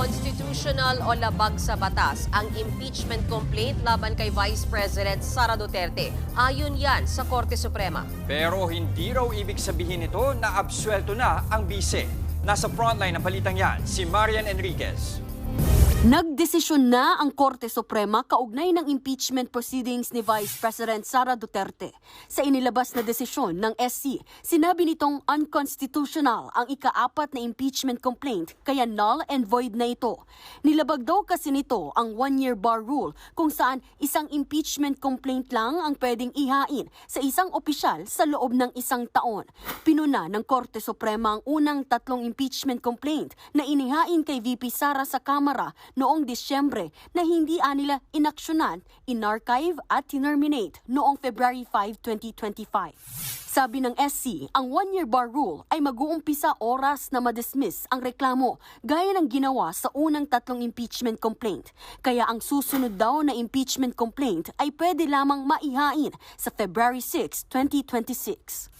Unconstitutional o labag sa batas ang impeachment complaint laban kay Vice President Sara Duterte. Ayon yan sa Korte Suprema. Pero hindi raw ibig sabihin nito na absuelto na ang bise. Nasa frontline ng balitang yan, si Marian Enriquez. Nagdesisyon na ang Korte Suprema kaugnay ng impeachment proceedings ni Vice President Sara Duterte. Sa inilabas na desisyon ng SC, sinabi nitong unconstitutional ang ika-4 na impeachment complaint kaya null and void na ito. Nilabag daw kasi nito ang 1-year bar rule kung saan isang impeachment complaint lang ang pwedeng ihain sa isang opisyal sa loob ng 1 taon. Pinuna ng Korte Suprema ang unang 3 impeachment complaint na inihain kay VP Sara sa Kamara noong Disyembre na hindi nila inaksyonan, inarchive at tinerminate noong February 5, 2025. Sabi ng SC, ang 1-year bar rule ay mag-uumpisa oras na madismiss ang reklamo gaya ng ginawa sa unang 3 impeachment complaint. Kaya ang susunod daw na impeachment complaint ay pwede lamang maihain sa February 6, 2026.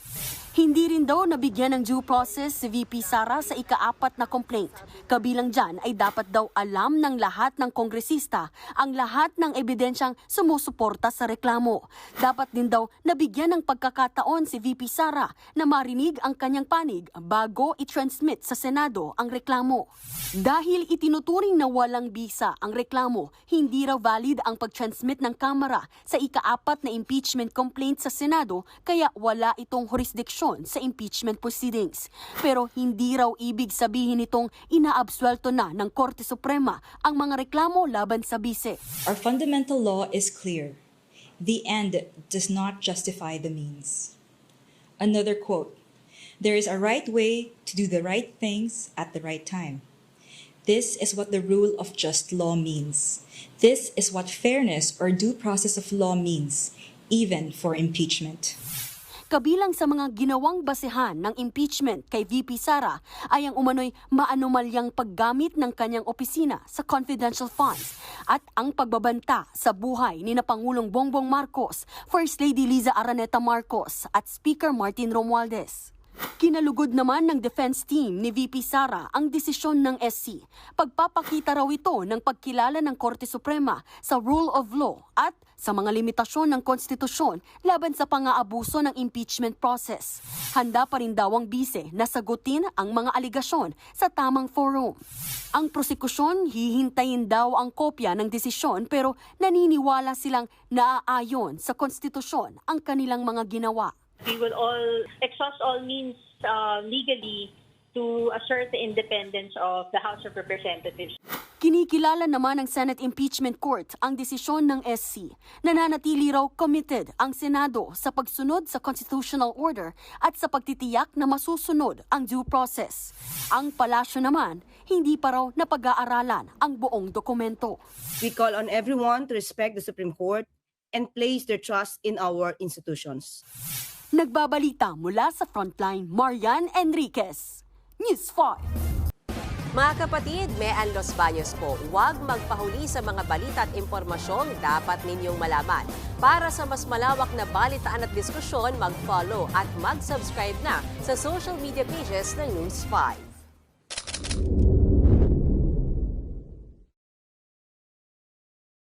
Hindi rin daw nabigyan ng due process si VP Sara sa ika-4 na complaint. Kabilang dyan ay dapat daw alam ng lahat ng kongresista ang lahat ng ebidensyang sumusuporta sa reklamo. Dapat din daw nabigyan ng pagkakataon si VP Sara na marinig ang kanyang panig bago i-transmit sa Senado ang reklamo. Dahil itinuturing na walang bisa ang reklamo, hindi raw valid ang pag-transmit ng Kamara sa ika-4 na impeachment complaint sa Senado kaya wala itong jurisdiksyon sa impeachment proceedings. Pero hindi raw ibig sabihin nitong inaabsuelto na ng Korte Suprema ang mga reklamo laban sa bise. Our fundamental law is clear. The end does not justify the means. Another quote, "There is a right way to do the right things at the right time. This is what the rule of just law means. This is what fairness or due process of law means, even for impeachment." Kabilang sa mga ginawang basehan ng impeachment kay VP Sara ay ang umano'y maanumalyang paggamit ng kanyang opisina sa confidential funds at ang pagbabanta sa buhay ni na Pangulong Bongbong Marcos, First Lady Liza Araneta Marcos at Speaker Martin Romualdez. Kinalugod naman ng defense team ni VP Sara ang desisyon ng SC. Pagpapakita raw ito ng pagkilala ng Korte Suprema sa rule of law at sa mga limitasyon ng konstitusyon laban sa pang-aabuso ng impeachment process. Handa pa rin daw ang bise na sagutin ang mga aligasyon sa tamang forum. Ang prosekusyon hihintayin daw ang kopya ng desisyon pero naniniwala silang naaayon sa konstitusyon ang kanilang mga ginawa. We will all exhaust all means legally to assert the independence of the House of Representatives. Kinikilala naman ng Senate Impeachment Court ang desisyon ng SC. Nananatili raw committed ang Senado sa pagsunod sa constitutional order at sa pagtitiyak na masusunod ang due process. Ang palasyo naman, hindi pa raw napag-aaralan ang buong dokumento. We call on everyone to respect the Supreme Court and place their trust in our institutions. Nagbabalita mula sa Frontline, Marian Enriquez, News 5. Mga kapatid, Mean Los Baños po, huwag magpahuli sa mga balita at impormasyong dapat ninyong malaman. Para sa mas malawak na balitaan at diskusyon, mag-follow at mag-subscribe na sa social media pages ng News 5.